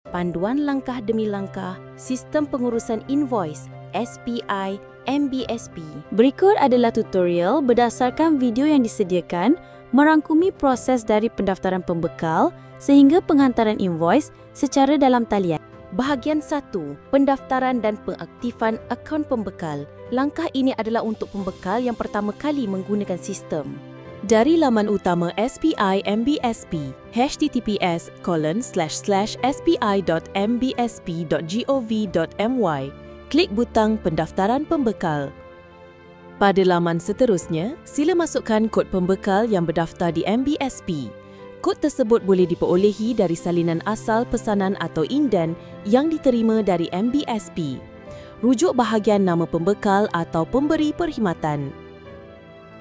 Panduan langkah demi langkah Sistem Pengurusan Invoice SPI MBSP. Berikut adalah tutorial berdasarkan video yang disediakan merangkumi proses dari pendaftaran pembekal sehingga penghantaran invoice secara dalam talian. Bahagian 1. Pendaftaran dan pengaktifan akaun pembekal. Langkah ini adalah untuk pembekal yang pertama kali menggunakan sistem. Dari laman utama SPI MBSP, https://spi.mbsp.gov.my, klik butang pendaftaran pembekal. Pada laman seterusnya, sila masukkan kod pembekal yang berdaftar di MBSP. Kod tersebut boleh diperolehi dari salinan asal pesanan atau inden yang diterima dari MBSP. Rujuk bahagian nama pembekal atau pemberi perkhidmatan.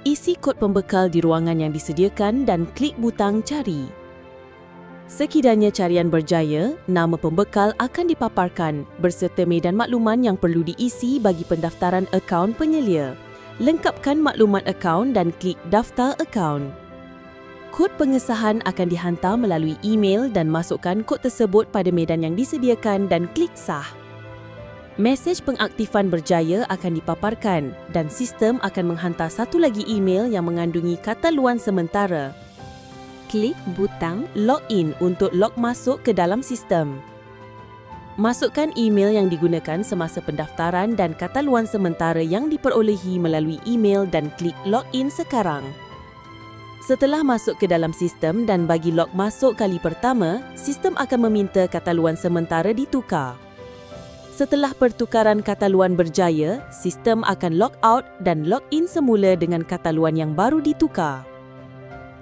Isi kod pembekal di ruangan yang disediakan dan klik butang cari. Sekiranya carian berjaya, nama pembekal akan dipaparkan berserta medan makluman yang perlu diisi bagi pendaftaran akaun penyelia. Lengkapkan maklumat akaun dan klik daftar akaun. Kod pengesahan akan dihantar melalui email dan masukkan kod tersebut pada medan yang disediakan dan klik sah. Mesej pengaktifan berjaya akan dipaparkan dan sistem akan menghantar satu lagi email yang mengandungi kata luan sementara. Klik butang Login untuk log masuk ke dalam sistem. Masukkan email yang digunakan semasa pendaftaran dan kata luan sementara yang diperolehi melalui email dan klik login sekarang. Setelah masuk ke dalam sistem dan bagi log masuk kali pertama, sistem akan meminta kata luan sementara ditukar. Setelah pertukaran kata luan berjaya, sistem akan log out dan log in semula dengan kata luan yang baru ditukar.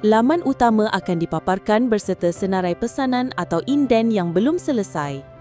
Laman utama akan dipaparkan berserta senarai pesanan atau inden yang belum selesai.